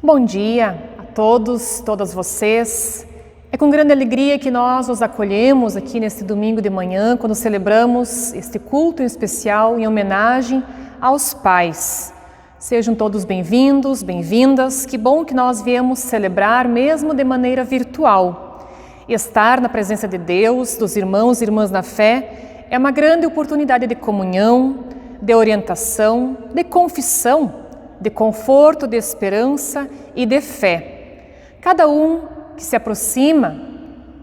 Bom dia a todos, todas vocês. É com grande alegria que nós nos acolhemos aqui neste domingo de manhã, quando celebramos este culto em especial em homenagem aos pais. Sejam todos bem-vindos, bem-vindas. Que bom que nós viemos celebrar mesmo de maneira virtual. Estar na presença de Deus, dos irmãos e irmãs na fé, é uma grande oportunidade de comunhão, de orientação, de confissão, de conforto, de esperança e de fé. Cada um que se aproxima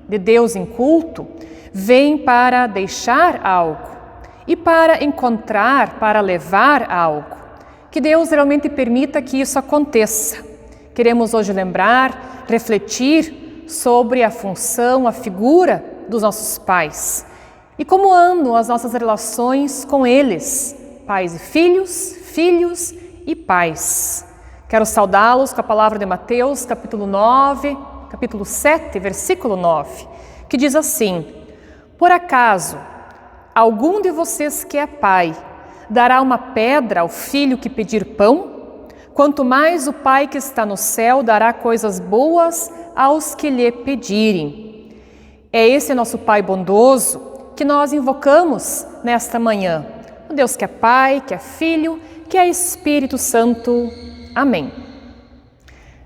de Deus em culto vem para deixar algo e para encontrar, para levar algo. Que Deus realmente permita que isso aconteça. Queremos hoje lembrar, refletir sobre a função, a figura dos nossos pais e como andam as nossas relações com eles, pais e filhos, filhos e pais. Quero saudá-los com a palavra de Mateus, capítulo 7, versículo 9, que diz assim: Por acaso, algum de vocês que é pai, dará uma pedra ao filho que pedir pão? Quanto mais o Pai que está no céu dará coisas boas aos que lhe pedirem. É esse nosso Pai bondoso que nós invocamos nesta manhã. O Deus que é Pai, que é Filho, que é Espírito Santo. Amém.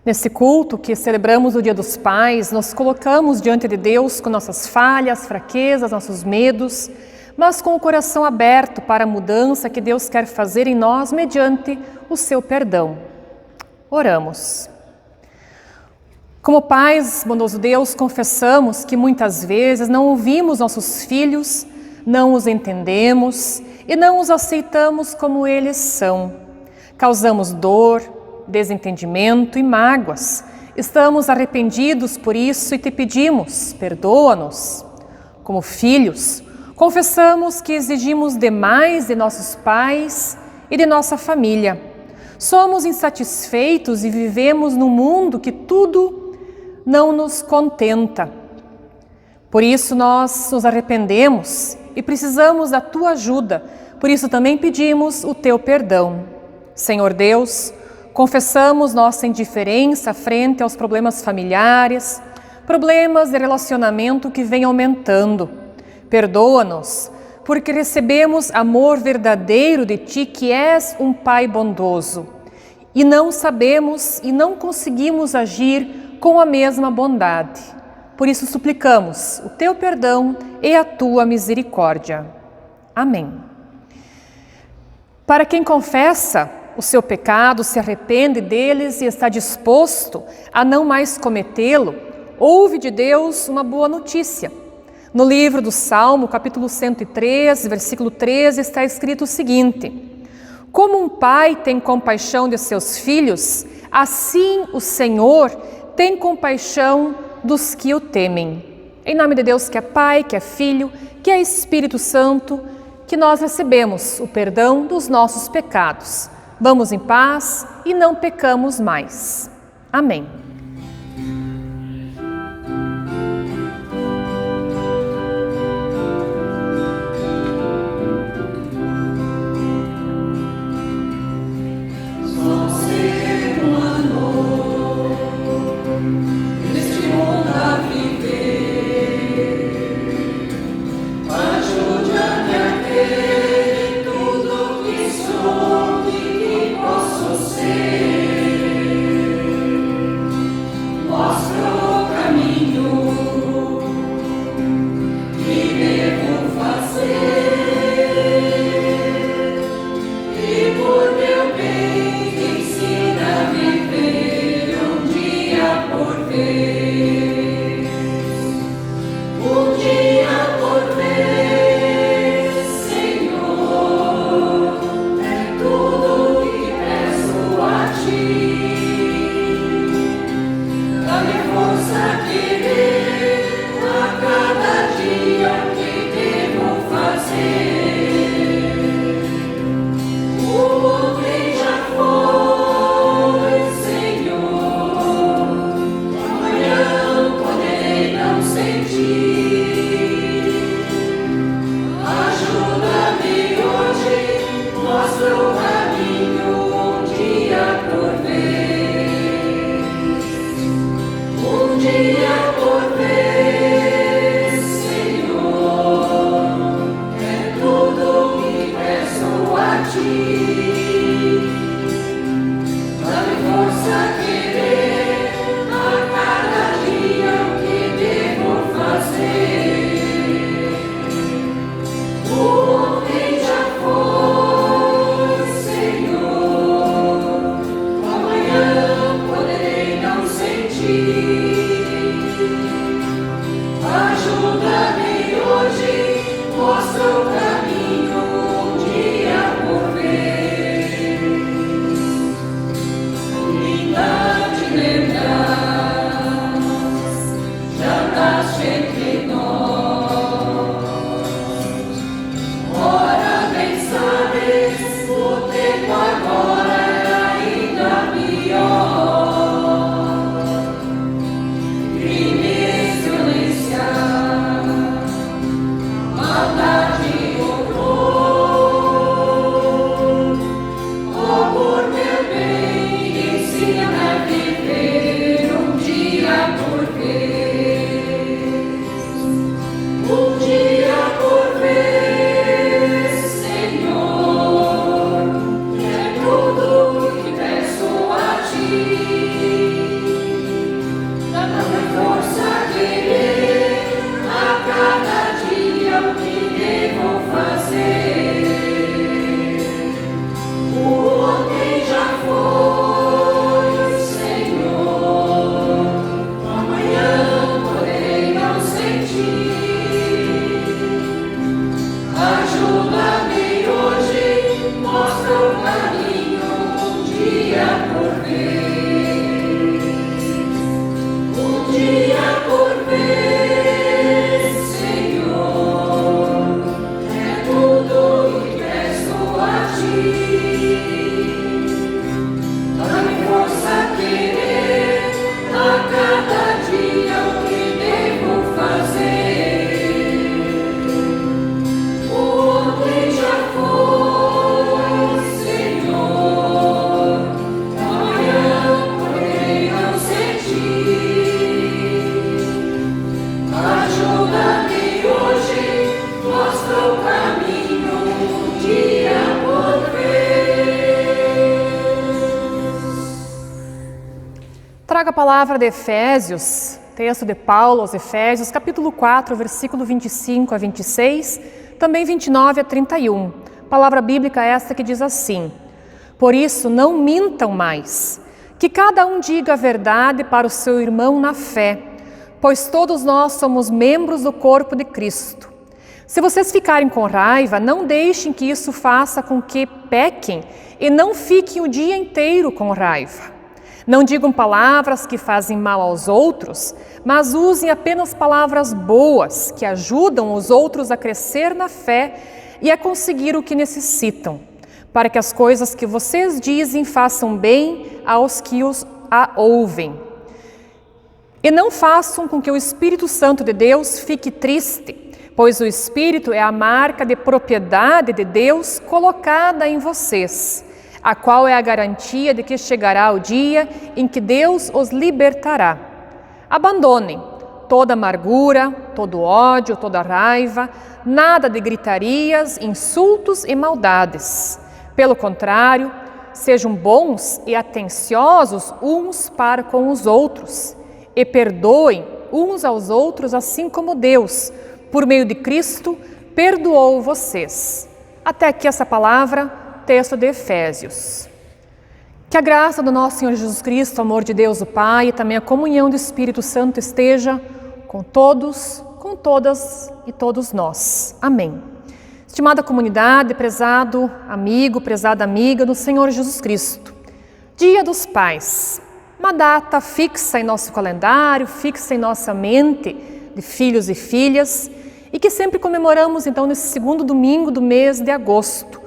Nesse culto que celebramos o Dia dos Pais, nos colocamos diante de Deus com nossas falhas, fraquezas, nossos medos, mas com o coração aberto para a mudança que Deus quer fazer em nós mediante o seu perdão. Oramos. Como pais, bondoso Deus, confessamos que muitas vezes não ouvimos nossos filhos, não os entendemos e não os aceitamos como eles são. Causamos dor, desentendimento e mágoas. Estamos arrependidos por isso e te pedimos, perdoa-nos. Como filhos, confessamos que exigimos demais de nossos pais e de nossa família. Somos insatisfeitos e vivemos num mundo que tudo não nos contenta. Por isso nós nos arrependemos e precisamos da tua ajuda. Por isso também pedimos o teu perdão. Senhor Deus, confessamos nossa indiferença frente aos problemas familiares, problemas de relacionamento que vêm aumentando. Perdoa-nos, porque recebemos amor verdadeiro de Ti, que és um Pai bondoso, e não sabemos e não conseguimos agir com a mesma bondade. Por isso suplicamos o Teu perdão e a Tua misericórdia. Amém. Para quem confessa o seu pecado, se arrepende deles e está disposto a não mais cometê-lo, ouve de Deus uma boa notícia. No livro do Salmo, capítulo 103, versículo 13, está escrito o seguinte: Como um pai tem compaixão de seus filhos, assim o Senhor tem compaixão dos que o temem. Em nome de Deus que é Pai, que é Filho, que é Espírito Santo, que nós recebemos o perdão dos nossos pecados. Vamos em paz e não pecamos mais. Amém. Mostra o caminho um dia por vez. trago a palavra de Efésios, texto de Paulo aos Efésios, capítulo 4, versículo 25 a 26, também 29 a 31. Palavra bíblica esta que diz assim: Por isso, não mintam mais, que cada um diga a verdade para o seu irmão na fé, pois todos nós somos membros do corpo de Cristo. Se vocês ficarem com raiva, não deixem que isso faça com que pequem e não fiquem o dia inteiro com raiva. Não digam palavras que fazem mal aos outros, mas usem apenas palavras boas que ajudam os outros a crescer na fé e a conseguir o que necessitam, para que as coisas que vocês dizem façam bem aos que a ouvem. E não façam com que o Espírito Santo de Deus fique triste, pois o Espírito é a marca de propriedade de Deus colocada em vocês, a qual é a garantia de que chegará o dia em que Deus os libertará. Abandonem toda amargura, todo ódio, toda raiva, nada de gritarias, insultos e maldades. Pelo contrário, sejam bons e atenciosos uns para com os outros e perdoem uns aos outros, assim como Deus, por meio de Cristo, perdoou vocês. Até aqui essa palavra, texto de Efésios. Que a graça do nosso Senhor Jesus Cristo, o amor de Deus o Pai e também a comunhão do Espírito Santo esteja com todos, com todas e todos nós. Amém. Estimada comunidade, prezado amigo, prezada amiga do Senhor Jesus Cristo, Dia dos Pais, uma data fixa em nosso calendário, fixa em nossa mente de filhos e filhas e que sempre comemoramos então nesse segundo domingo do mês de agosto,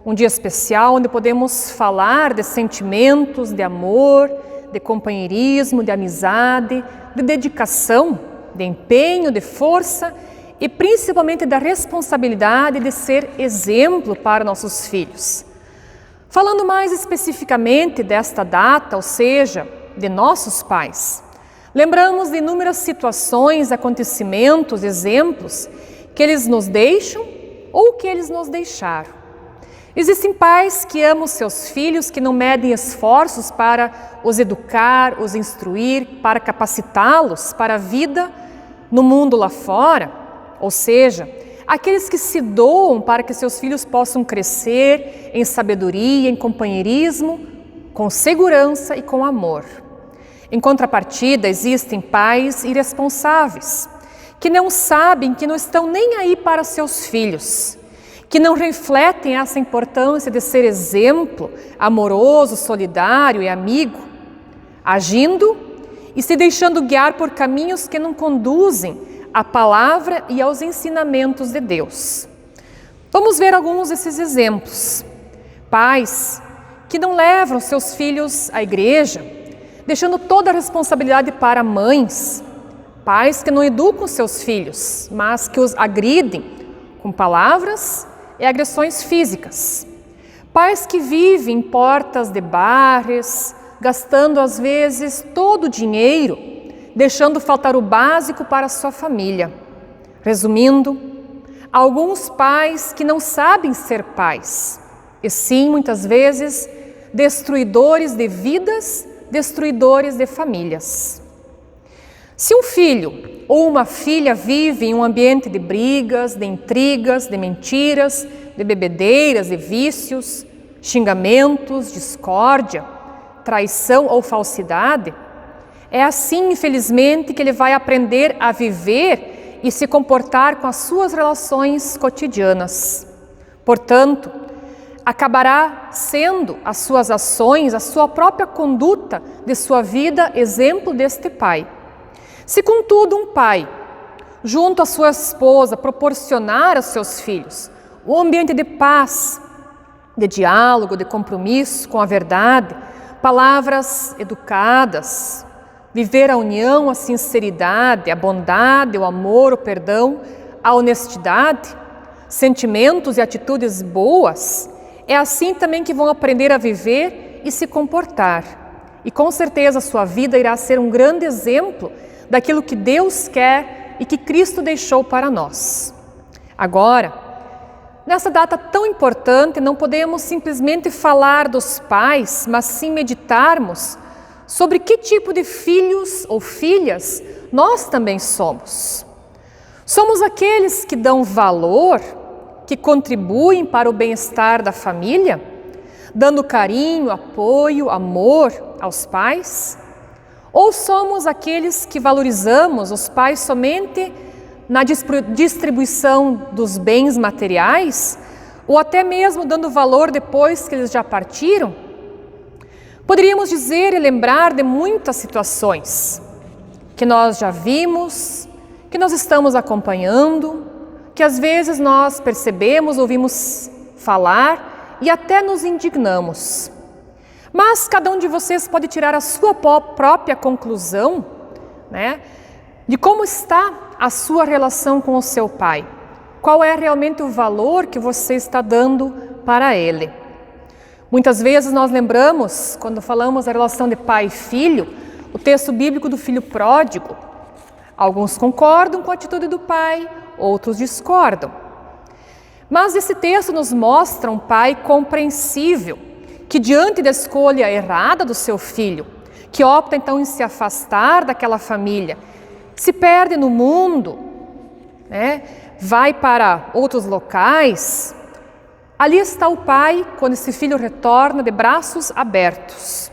um dia especial onde podemos falar de sentimentos, de amor, de companheirismo, de amizade, de dedicação, de empenho, de força e principalmente da responsabilidade de ser exemplo para nossos filhos. Falando mais especificamente desta data, ou seja, de nossos pais, lembramos de inúmeras situações, acontecimentos, exemplos que eles nos deixam ou que eles nos deixaram. Existem pais que amam seus filhos, que não medem esforços para os educar, os instruir, para capacitá-los para a vida no mundo lá fora. Ou seja, aqueles que se doam para que seus filhos possam crescer em sabedoria, em companheirismo, com segurança e com amor. Em contrapartida, existem pais irresponsáveis, que não sabem, que não estão nem aí para seus filhos, que não refletem essa importância de ser exemplo, amoroso, solidário e amigo, agindo e se deixando guiar por caminhos que não conduzem à palavra e aos ensinamentos de Deus. Vamos ver alguns desses exemplos. Pais que não levam seus filhos à igreja, deixando toda a responsabilidade para mães. Pais que não educam seus filhos, mas que os agridem com palavras e agressões físicas. Pais que vivem em portas de bares, gastando às vezes todo o dinheiro, deixando faltar o básico para a sua família. Resumindo, alguns pais que não sabem ser pais, e sim, muitas vezes, destruidores de vidas, destruidores de famílias. Se um filho ou uma filha vive em um ambiente de brigas, de intrigas, de mentiras, de bebedeiras, de vícios, xingamentos, discórdia, traição ou falsidade, é assim, infelizmente, que ele vai aprender a viver e se comportar com as suas relações cotidianas. Portanto, acabará sendo as suas ações, a sua própria conduta de sua vida exemplo deste pai. Se, contudo, um pai, junto à sua esposa, proporcionar aos seus filhos um ambiente de paz, de diálogo, de compromisso com a verdade, palavras educadas, viver a união, a sinceridade, a bondade, o amor, o perdão, a honestidade, sentimentos e atitudes boas, é assim também que vão aprender a viver e se comportar. E com certeza a sua vida irá ser um grande exemplo daquilo que Deus quer e que Cristo deixou para nós. Agora, nessa data tão importante, não podemos simplesmente falar dos pais, mas sim meditarmos sobre que tipo de filhos ou filhas nós também somos. Somos aqueles que dão valor, que contribuem para o bem-estar da família, dando carinho, apoio, amor aos pais? Ou somos aqueles que valorizamos os pais somente na distribuição dos bens materiais, ou até mesmo dando valor depois que eles já partiram? Poderíamos dizer e lembrar de muitas situações que nós já vimos, que nós estamos acompanhando, que às vezes nós percebemos, ouvimos falar e até nos indignamos. Mas cada um de vocês pode tirar a sua própria conclusão, né, de como está a sua relação com o seu pai. Qual é realmente o valor que você está dando para ele? Muitas vezes nós lembramos, quando falamos da relação de pai e filho, o texto bíblico do filho pródigo. Alguns concordam com a atitude do pai, outros discordam. Mas esse texto nos mostra um pai compreensível, que diante da escolha errada do seu filho, que opta então em se afastar daquela família, se perde no mundo, né? Vai para outros locais. Ali está o pai quando esse filho retorna de braços abertos.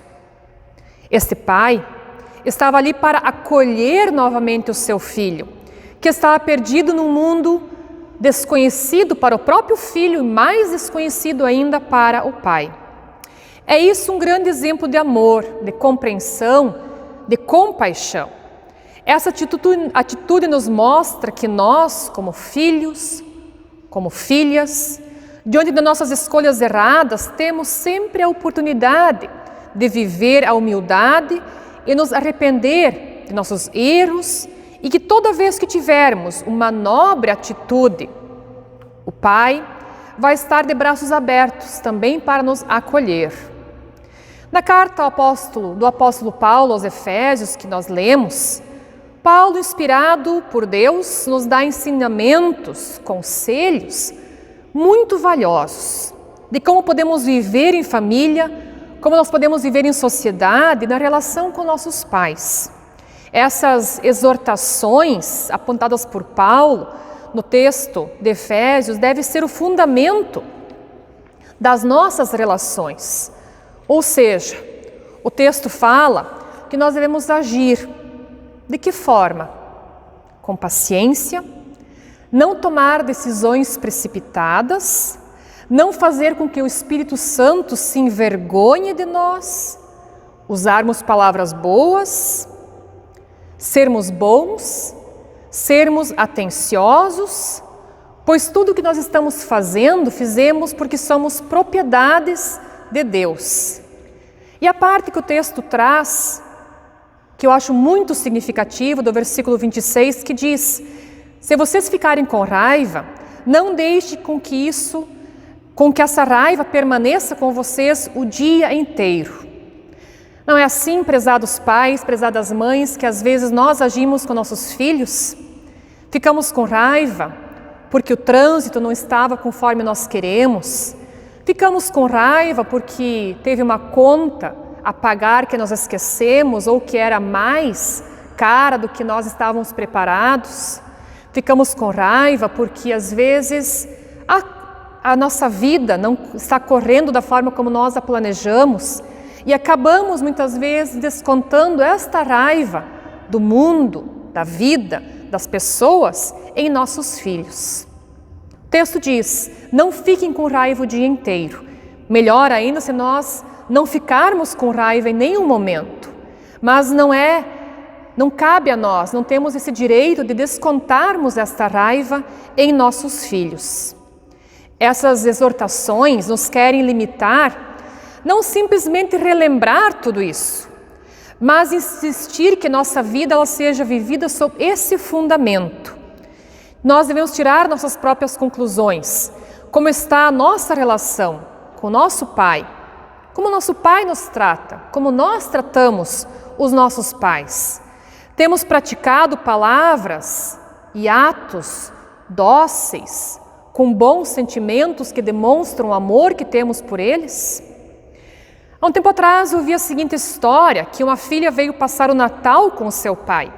Este pai estava ali para acolher novamente o seu filho, que estava perdido num mundo desconhecido para o próprio filho e mais desconhecido ainda para o pai. É isso um grande exemplo de amor, de compreensão, de compaixão. Essa atitude nos mostra que nós, como filhos, como filhas, diante de nossas escolhas erradas, temos sempre a oportunidade de viver a humildade e nos arrepender de nossos erros, e que toda vez que tivermos uma nobre atitude, o Pai vai estar de braços abertos também para nos acolher. Na carta do apóstolo Paulo aos Efésios, que nós lemos, Paulo, inspirado por Deus, nos dá ensinamentos, conselhos muito valiosos de como podemos viver em família, como nós podemos viver em sociedade, na relação com nossos pais. Essas exortações apontadas por Paulo no texto de Efésios devem ser o fundamento das nossas relações. Ou seja, o texto fala que nós devemos agir. De que forma? Com paciência, não tomar decisões precipitadas, não fazer com que o Espírito Santo se envergonhe de nós, usarmos palavras boas, sermos bons, sermos atenciosos, pois tudo o que nós estamos fazendo, fizemos porque somos propriedades de Deus. E a parte que o texto traz, que eu acho muito significativo, do versículo 26, que diz: se vocês ficarem com raiva, não deixe com que essa raiva permaneça com vocês o dia inteiro. Não é assim, prezados pais, prezadas mães, que às vezes nós agimos com nossos filhos? Ficamos com raiva porque o trânsito não estava conforme nós queremos. Ficamos com raiva porque teve uma conta a pagar que nós esquecemos ou que era mais cara do que nós estávamos preparados. Ficamos com raiva porque às vezes a nossa vida não está correndo da forma como nós a planejamos e acabamos muitas vezes descontando esta raiva do mundo, da vida, das pessoas em nossos filhos. O texto diz: não fiquem com raiva o dia inteiro. Melhor ainda se nós não ficarmos com raiva em nenhum momento. Mas não cabe a nós, não temos esse direito de descontarmos esta raiva em nossos filhos. Essas exortações nos querem limitar, não simplesmente relembrar tudo isso, mas insistir que nossa vida ela seja vivida sob esse fundamento. Nós devemos tirar nossas próprias conclusões. Como está a nossa relação com o nosso Pai? Como o nosso Pai nos trata? Como nós tratamos os nossos pais? Temos praticado palavras e atos dóceis, com bons sentimentos que demonstram o amor que temos por eles? Há um tempo atrás, eu vi a seguinte história, que uma filha veio passar o Natal com o seu pai.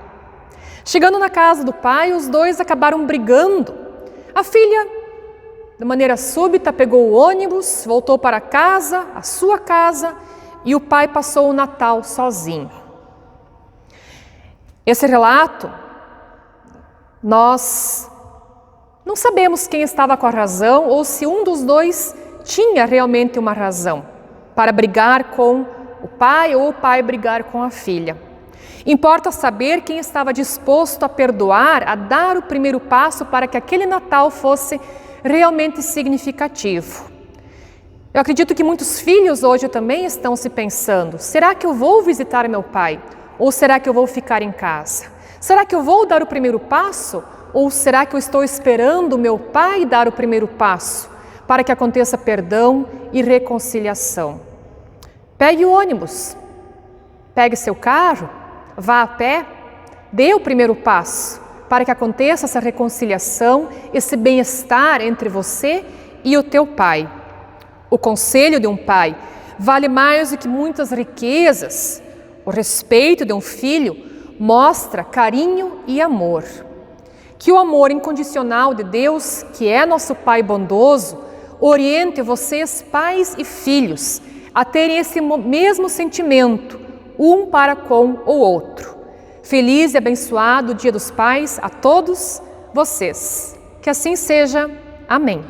Chegando na casa do pai, os dois acabaram brigando. A filha, de maneira súbita, pegou o ônibus, voltou para casa, a sua casa, e o pai passou o Natal sozinho. Esse relato, nós não sabemos quem estava com a razão ou se um dos dois tinha realmente uma razão para brigar com o pai ou o pai brigar com a filha. Importa saber quem estava disposto a perdoar, a dar o primeiro passo para que aquele Natal fosse realmente significativo. Eu acredito que muitos filhos hoje também estão se pensando: será que eu vou visitar meu pai? Ou será que eu vou ficar em casa? Será que eu vou dar o primeiro passo? Ou será que eu estou esperando o meu pai dar o primeiro passo para que aconteça perdão e reconciliação? Pegue o ônibus, pegue seu carro, vá a pé, dê o primeiro passo para que aconteça essa reconciliação, esse bem-estar entre você e o teu pai. O conselho de um pai vale mais do que muitas riquezas. O respeito de um filho mostra carinho e amor. Que o amor incondicional de Deus, que é nosso Pai bondoso, oriente vocês, pais e filhos, a terem esse mesmo sentimento, um para com o outro. Feliz e abençoado Dia dos Pais a todos vocês. Que assim seja. Amém.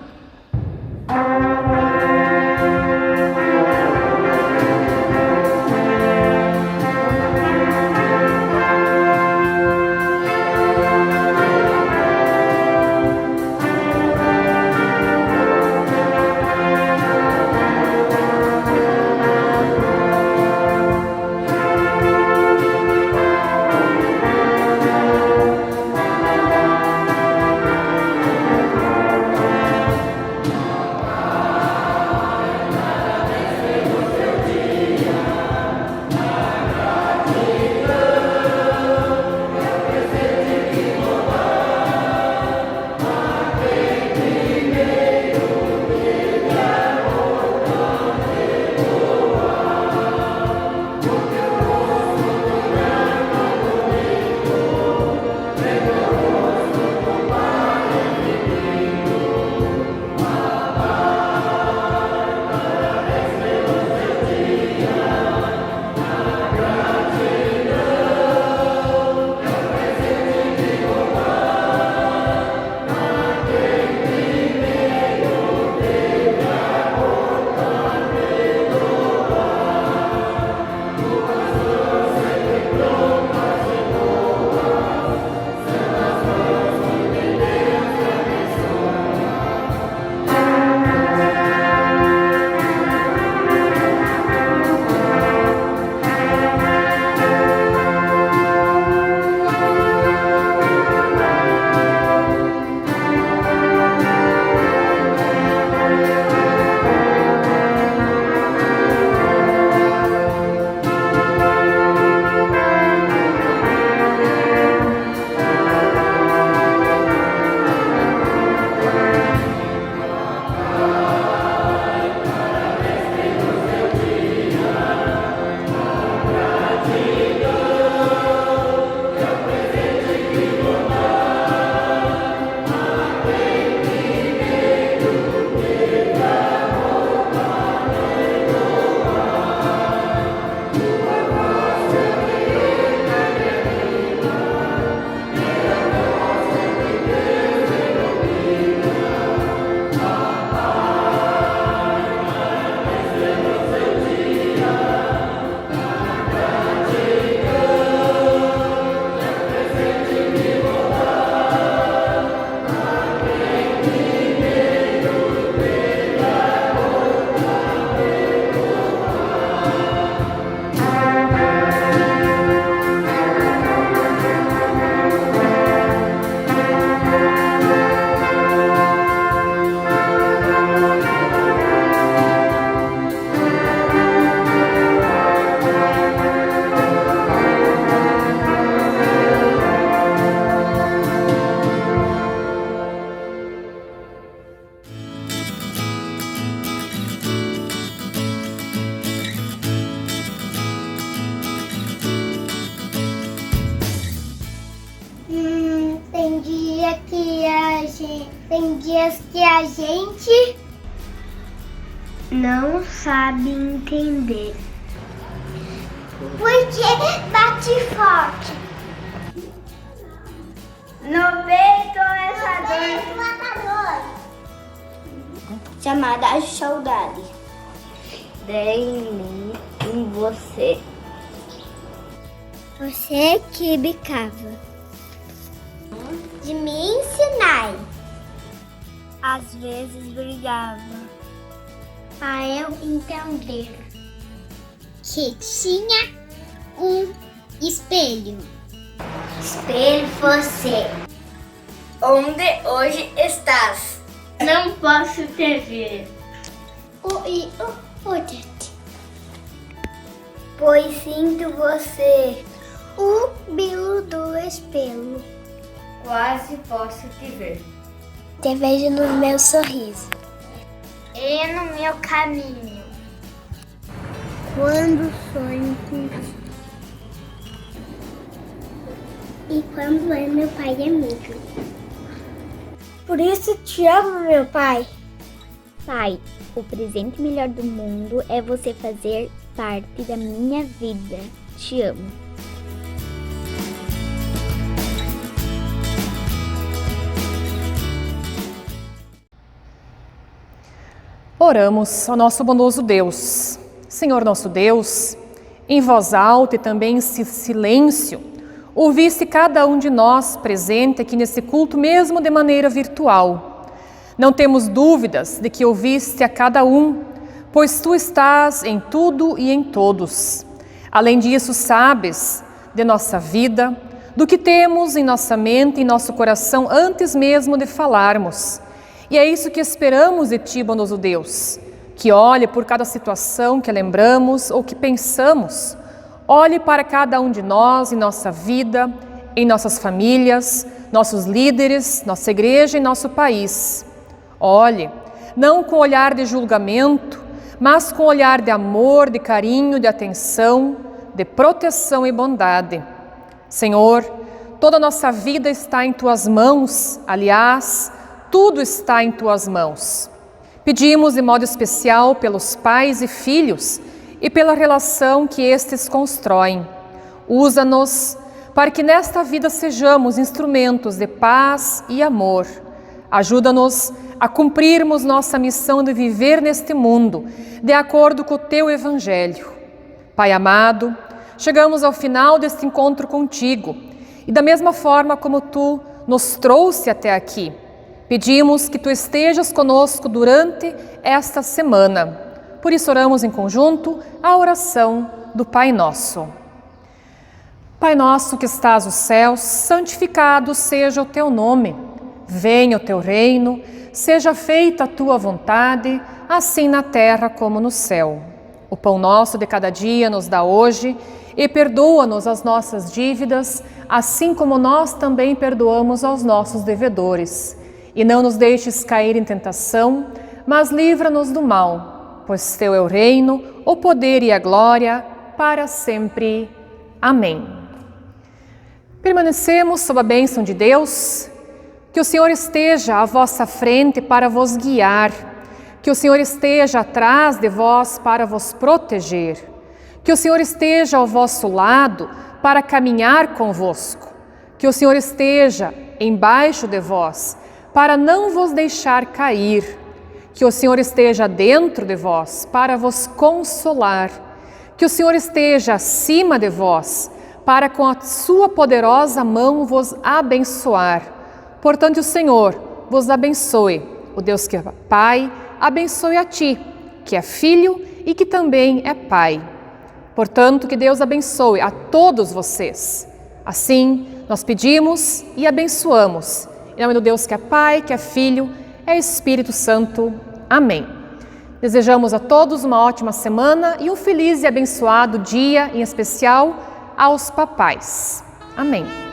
Tem dias que a gente não sabe entender. Por que bate forte? Não vê matador. Chamada saudade. Em mim, em você. Você que bicava. De me ensinar. Às vezes brigava. Para eu entender. Que tinha um espelho. Espelho você. Onde hoje estás? Não posso te ver. Pois sinto você. O brilho do espelho. Quase posso te ver. Te vejo no meu sorriso. E no meu caminho. Quando sonho com ti. E quando é meu pai amigo. Por isso te amo, meu pai. Pai, o presente melhor do mundo é você fazer parte da minha vida. Te amo. Oramos ao nosso bondoso Deus. Senhor nosso Deus, em voz alta e também em silêncio, ouviste cada um de nós presente aqui nesse culto, mesmo de maneira virtual. Não temos dúvidas de que ouviste a cada um, pois tu estás em tudo e em todos. Além disso, sabes de nossa vida, do que temos em nossa mente e nosso coração antes mesmo de falarmos. E é isso que esperamos de ti, bondoso Deus, que olhe por cada situação que lembramos ou que pensamos. Olhe para cada um de nós em nossa vida, em nossas famílias, nossos líderes, nossa igreja e nosso país. Olhe, não com olhar de julgamento, mas com olhar de amor, de carinho, de atenção, de proteção e bondade. Senhor, toda a nossa vida está em Tuas mãos, aliás, tudo está em Tuas mãos. Pedimos de modo especial pelos pais e filhos e pela relação que estes constroem. Usa-nos para que nesta vida sejamos instrumentos de paz e amor. Ajuda-nos a cumprirmos nossa missão de viver neste mundo, de acordo com o Teu Evangelho. Pai amado, chegamos ao final deste encontro contigo e da mesma forma como Tu nos trouxe até aqui, pedimos que Tu estejas conosco durante esta semana. Por isso oramos em conjunto a oração do Pai Nosso. Pai nosso que estás nos céus, santificado seja o Teu nome. Venha o Teu reino, seja feita a Tua vontade, assim na terra como no céu. O pão nosso de cada dia nos dá hoje e perdoa-nos as nossas dívidas, assim como nós também perdoamos aos nossos devedores. E não nos deixes cair em tentação, mas livra-nos do mal, pois Teu é o reino, o poder e a glória, para sempre. Amém. Permanecemos sob a bênção de Deus. Que o Senhor esteja à vossa frente para vos guiar, que o Senhor esteja atrás de vós para vos proteger, que o Senhor esteja ao vosso lado para caminhar convosco, que o Senhor esteja embaixo de vós para não vos deixar cair, que o Senhor esteja dentro de vós para vos consolar, que o Senhor esteja acima de vós para com a sua poderosa mão vos abençoar. Portanto, o Senhor vos abençoe, o Deus que é Pai, abençoe a ti, que é Filho e que também é Pai. Portanto, que Deus abençoe a todos vocês. Assim, nós pedimos e abençoamos. Em nome do Deus que é Pai, que é Filho, é Espírito Santo. Amém. Desejamos a todos uma ótima semana e um feliz e abençoado dia, em especial aos papais. Amém.